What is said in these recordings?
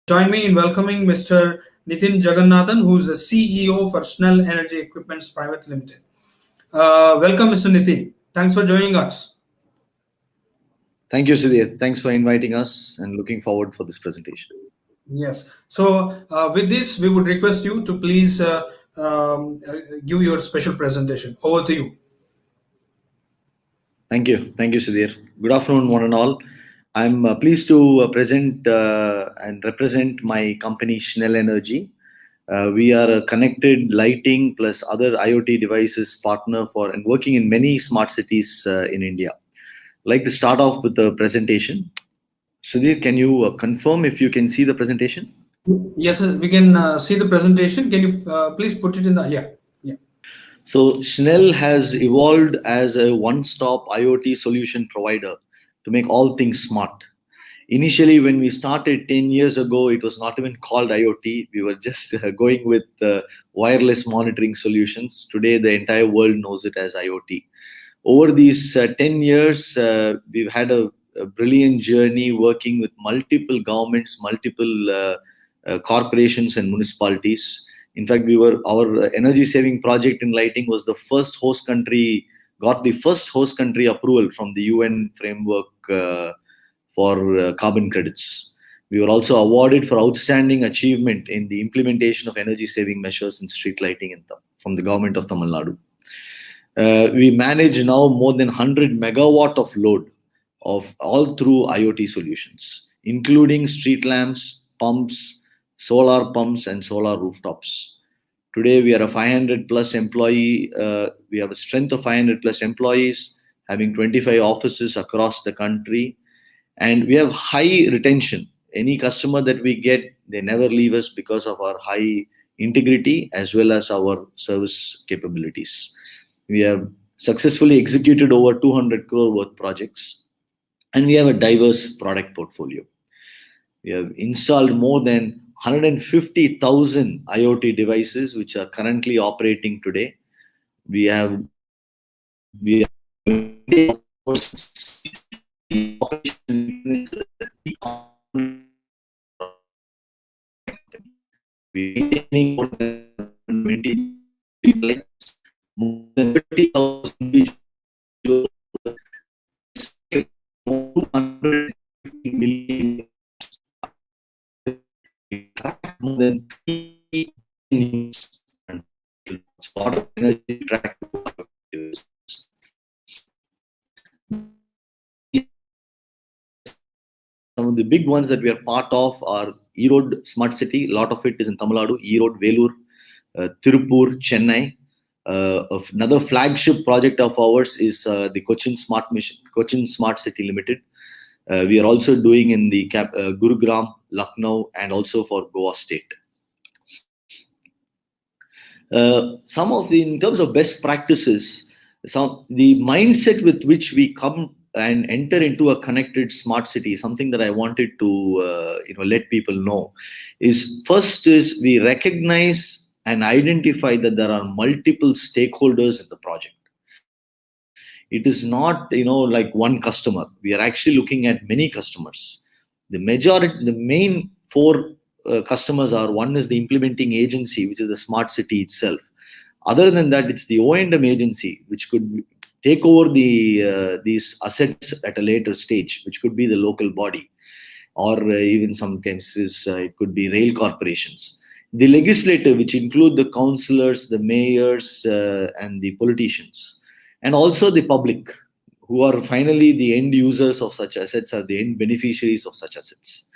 Join me in welcoming Mr. Nithin Jaganathan, who is the CEO for Schnell Energy Equipments Private Limited. Welcome, Mr. Nithin. Thanks for joining us. Thank you, Sudhir. Thanks for inviting us and looking forward for this presentation. Yes. So, with this, we would request you to please give your special presentation. Over to you. Thank you. Thank you, Sudhir. Good afternoon, one and all. I'm pleased to present and represent my company, Schnell Energy. We are a connected lighting plus other IoT devices partner for and working in many smart cities in India. I'd like to start off with the presentation. Sudhir, can you confirm if you can see the presentation? Yes, sir, we can see the presentation. Can you please put it in the yeah. So Schnell has evolved as a one-stop IoT solution provider to make all things smart. Initially, when we started 10 years ago, it was not even called IoT. We were just going with wireless monitoring solutions. Today, the entire world knows it as IoT. Over these 10 years, we've had a brilliant journey working with multiple governments, multiple corporations and municipalities. In fact, our energy saving project in lighting was the first host country, got the first host country approval from the UN framework for carbon credits. We were also awarded for outstanding achievement in the implementation of energy saving measures in street lighting from the government of Tamil Nadu. We manage now more than 100 megawatt of load of all through IoT solutions, including street lamps, pumps, solar pumps and solar rooftops. Today we are a 500 plus employee. We have a strength of 500 plus employees, having 25 offices across the country, and we have high retention. Any customer that we get, they never leave us because of our high integrity as well as our service capabilities. We have successfully executed over 200 crore worth projects, and we have a diverse product portfolio. We have installed more than 150,000 IoT devices which are currently operating today. We are maintaining more than 20 more than 30,000 individuals, 250 million, more than 3 news and part of energy track. Some of the big ones that we are part of are Erode Smart City. A lot of it is in Tamil Nadu, Erode, Velur, Tirupur, Chennai. Another flagship project of ours is the Cochin Smart City Limited. We are also doing in the Gurugram, Lucknow, and also for Goa State. In terms of best practices, the mindset with which we come and enter into a connected smart city, something that I wanted to let people know, is first is we recognize and identify that there are multiple stakeholders in the project. It is not like one customer. We are actually looking at many customers. The main four customers are: one is the implementing agency, which is the smart city itself. Other than that, it's the O&M agency, which could take over these assets at a later stage, which could be the local body, or even some cases it could be rail corporations. The legislative, which include the councillors, the mayors, and the politicians, and also the public, who are finally the end users of such assets, or the end beneficiaries of such assets.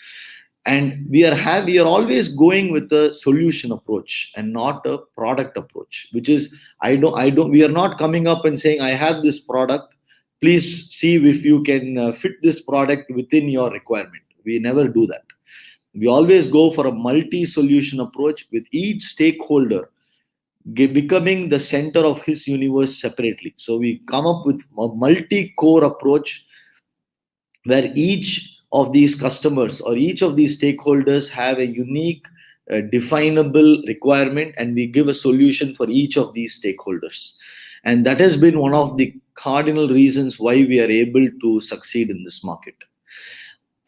And we are always going with a solution approach and not a product approach, which is we are not coming up and saying, I have this product, please see if you can fit this product within your requirement. We never do that. We always go for a multi-solution approach, with each stakeholder becoming the center of his universe separately. So we come up with a multi-core approach where each of these customers or each of these stakeholders have a unique definable requirement, and we give a solution for each of these stakeholders. And that has been one of the cardinal reasons why we are able to succeed in this market.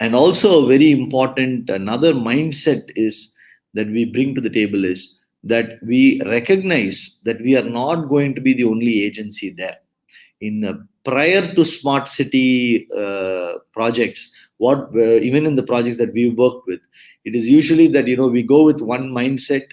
And also a very important another mindset is that we bring to the table is that we recognize that we are not going to be the only agency there. In prior to smart city projects, what even in the projects that we worked with, it is usually that we go with one mindset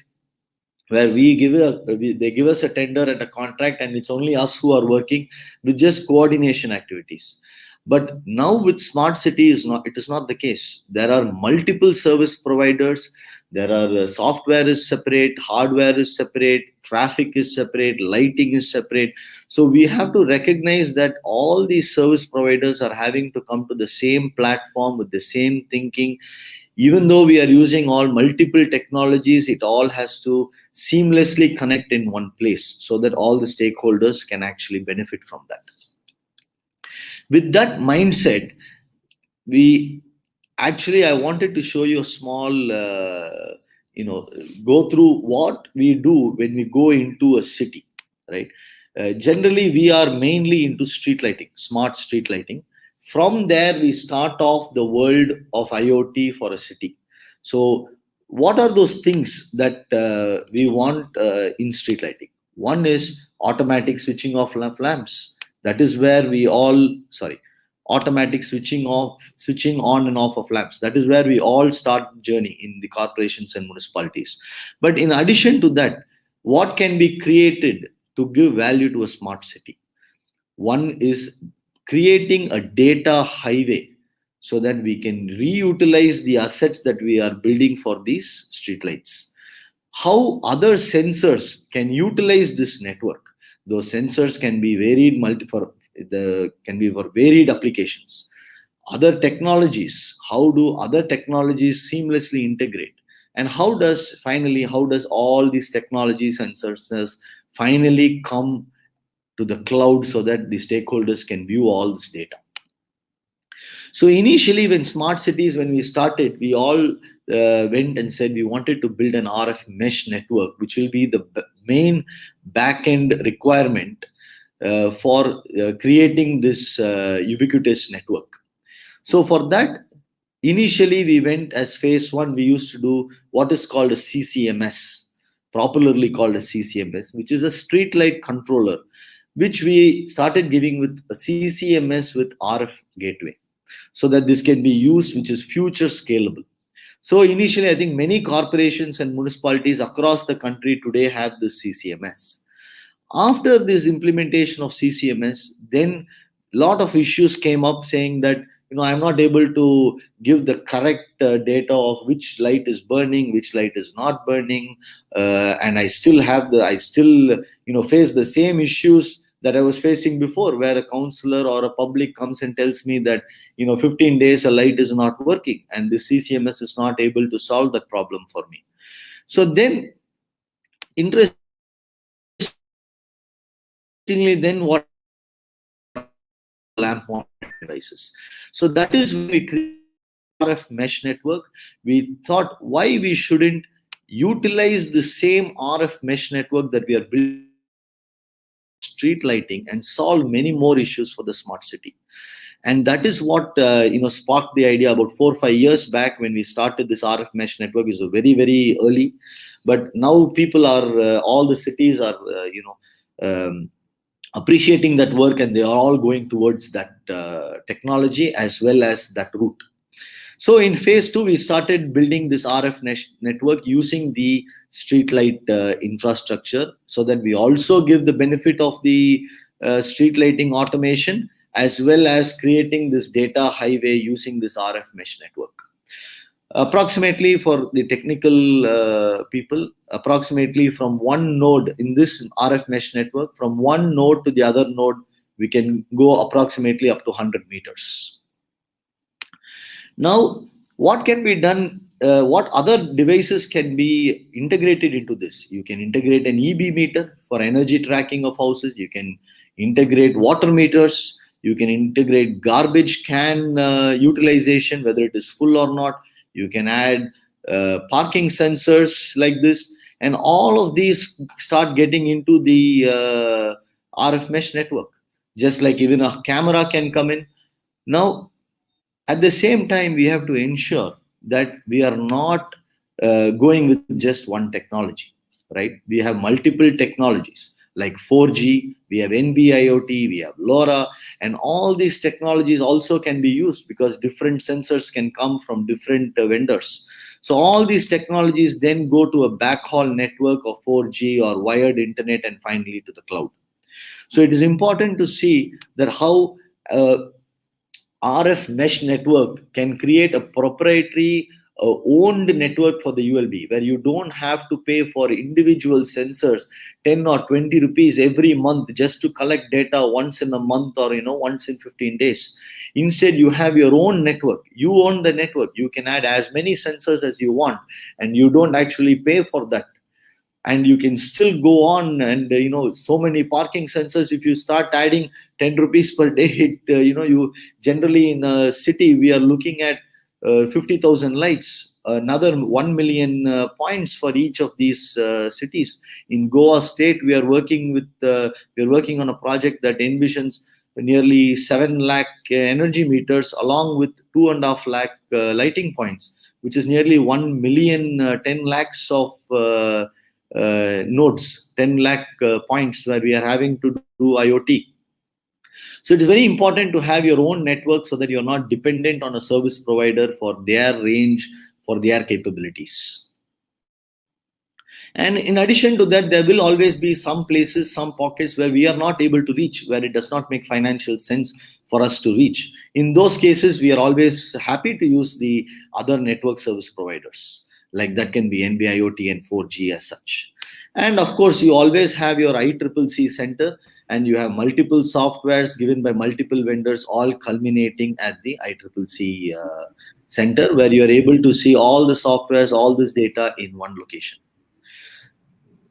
where they give us a tender and a contract, and it's only us who are working with just coordination activities. But now with smart city it is not the case. There are multiple service providers. There are software is separate, hardware is separate, traffic is separate, lighting is separate. So we have to recognize that all these service providers are having to come to the same platform with the same thinking. Even though we are using all multiple technologies, it all has to seamlessly connect in one place so that all the stakeholders can actually benefit from that. With that mindset, I wanted to show you a small go through what we do when we go into a city, right? Generally we are mainly into street lighting, smart street lighting. From there we start off the world of IoT for a city. So what are those things that we want in street lighting? One is automatic switching off lamps. That is where we all automatic switching on and off of lamps. That is where we all start journey in the corporations and municipalities. But in addition to that, what can be created to give value to a smart city? One is creating a data highway so that we can reutilize the assets that we are building for these streetlights. How other sensors can utilize this network? Those sensors can be for varied applications. Other technologies, how do other technologies seamlessly integrate? And how does all these technologies and sensors finally come to the cloud so that the stakeholders can view all this data? So initially, when we started, we all went and said we wanted to build an RF mesh network, which will be the main back-end requirement for creating this ubiquitous network. So for that, initially we went as phase one. We used to do what is called a CCMS, popularly called a CCMS, which is a street light controller, which we started giving with a CCMS with RF gateway, so that this can be used, which is future scalable. So initially, I think many corporations and municipalities across the country today have this CCMS. After this implementation of CCMS, then a lot of issues came up saying that I'm not able to give the correct data of which light is burning, which light is not burning, and I still face the same issues that I was facing before, where a counselor or a public comes and tells me that 15 days a light is not working, and the CCMS is not able to solve that problem for me. So then, interestingly, then what lamp devices. So that is when we created RF mesh network. We thought why we shouldn't utilize the same RF mesh network that we are building street lighting and solve many more issues for the smart city. And that is what sparked the idea about 4 or 5 years back when we started this RF mesh network. Is very, very early, but now people are all the cities are appreciating that work, and they are all going towards that technology as well as that route. So in phase 2, we started building this RF network using the street light infrastructure, so that we also give the benefit of the street lighting automation, as well as creating this data highway using this RF mesh network. Approximately, for the technical people, approximately from one node in this RF mesh network, from one node to the other node, we can go approximately up to 100 meters. Now, what can be done? What other devices can be integrated into this? You can integrate an EB meter for energy tracking of houses. You can integrate water meters. You can integrate garbage can utilization, whether it is full or not. You can add parking sensors like this. And all of these start getting into the RF mesh network. Just like even a camera can come in. Now, At the same time, we have to ensure that we are not going with just one technology, right? We have multiple technologies like 4G, we have NB-IoT, we have LoRa, and all these technologies also can be used because different sensors can come from different vendors. So all these technologies then go to a backhaul network of 4G or wired internet and finally to the cloud. So it is important to see that how RF mesh network can create a proprietary owned network for the ULB, where you don't have to pay for individual sensors 10 or 20 rupees every month just to collect data once in a month or once in 15 days. Instead, you have your own network. You own the network. You can add as many sensors as you want, and you don't actually pay for that. And you can still go on, and so many parking sensors. If you start adding 10 rupees per day, you generally in a city we are looking at 50,000 lights, another 1 million points for each of these cities. In Goa state, we are working on a project that envisions nearly 7 lakh energy meters along with 2.5 lakh lighting points, which is nearly 1 million 10 lakhs of nodes, 10 lakh points where we are having to do IoT. So it is very important to have your own network so that you're not dependent on a service provider for their range, for their capabilities. And in addition to that, there will always be some places, some pockets where we are not able to reach, where it does not make financial sense for us to reach. In those cases, we are always happy to use the other network service providers. Like that can be NB-IoT and 4G as such. And of course, you always have your ICCC center, and you have multiple softwares given by multiple vendors, all culminating at the ICCC center, where you are able to see all the softwares, all this data in one location.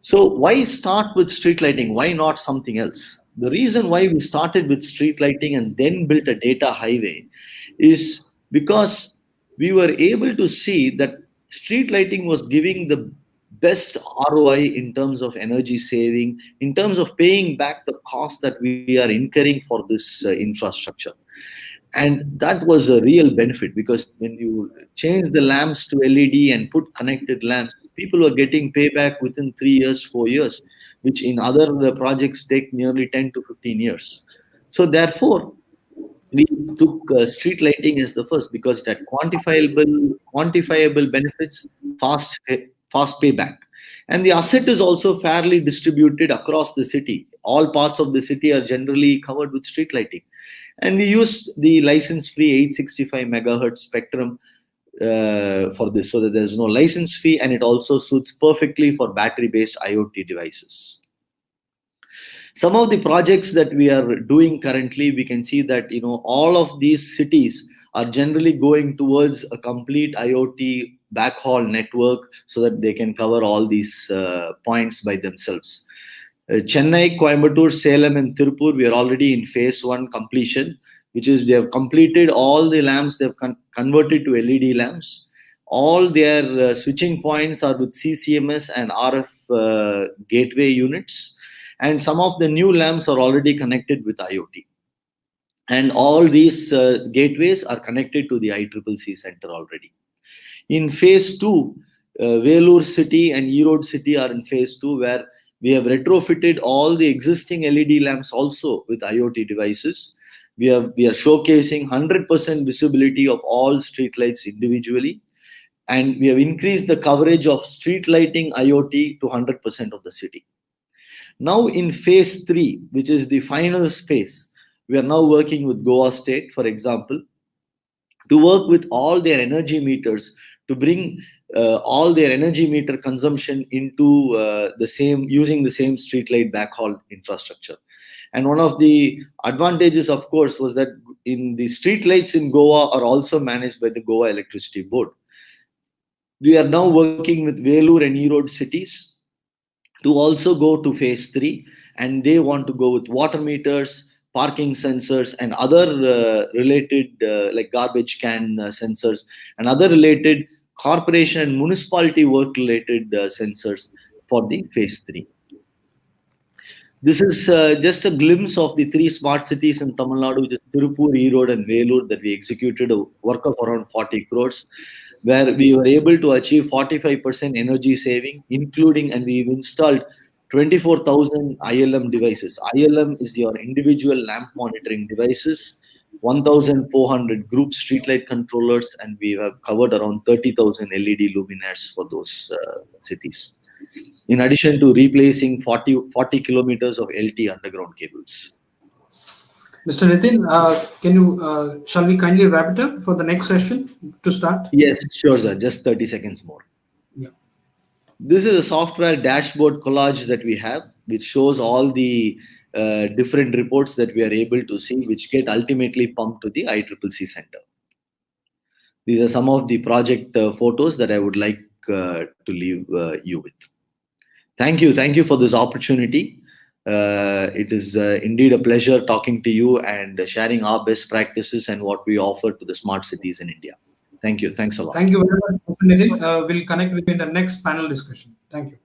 So why start with street lighting? Why not something else? The reason why we started with street lighting and then built a data highway is because we were able to see that street lighting was giving the best ROI in terms of energy saving, in terms of paying back the cost that we are incurring for this infrastructure. And that was a real benefit, because when you change the lamps to LED and put connected lamps, people were getting payback within 3 years, 4 years, which in other projects take nearly 10 to 15 years. So therefore, we took street lighting as the first, because it had quantifiable benefits, fast payback. And the asset is also fairly distributed across the city. All parts of the city are generally covered with street lighting. And we use the license-free 865 megahertz spectrum for this, so that there's no license fee, and it also suits perfectly for battery-based IoT devices. Some of the projects that we are doing currently, we can see that all of these cities are generally going towards a complete IoT backhaul network, so that they can cover all these points by themselves. Chennai, Coimbatore, Salem, and Tirupur, we are already in phase 1 completion, which is they have completed all the lamps, they have converted to LED lamps. All their switching points are with CCMS and RF gateway units. And some of the new lamps are already connected with IoT. And all these gateways are connected to the ICCC center already. In phase 2, Vellore city and Erode city are in phase 2, where we have retrofitted all the existing LED lamps also with IoT devices. We are showcasing 100% visibility of all street lights individually. And we have increased the coverage of street lighting IoT to 100% of the city. Now in phase 3, which is the final phase, we are now working with Goa State, for example, to work with all their energy meters to bring all their energy meter consumption into using the same streetlight backhaul infrastructure. And one of the advantages, of course, was that in the streetlights in Goa are also managed by the Goa Electricity Board. We are now working with Vellore and Erode cities to also go to phase 3, and they want to go with water meters, parking sensors, and other related like garbage can sensors, and other related corporation and municipality work related sensors for the phase 3. This is just a glimpse of the 3 smart cities in Tamil Nadu, which is Tirupur, Erode, and Velur, that we executed a work of around 40 crores, where we were able to achieve 45% energy saving, including, and we've installed 24,000 ILM devices. ILM is your individual lamp monitoring devices, 1,400 group streetlight controllers, and we have covered around 30,000 LED luminaires for those cities, in addition to replacing 40 kilometers of LT underground cables. Mr. Nithin, shall we kindly wrap it up for the next session to start? Yes, sure, sir. Just 30 seconds more. Yeah. This is a software dashboard collage that we have, which shows all the different reports that we are able to see, which get ultimately pumped to the ICCC center. These are some of the project photos that I would like to leave you with. Thank you for this opportunity. It is indeed a pleasure talking to you and sharing our best practices and what we offer to the smart cities in India. Thank you. Thanks a lot. Thank you very much, Mr. Nithin. We'll connect with you in the next panel discussion. Thank you.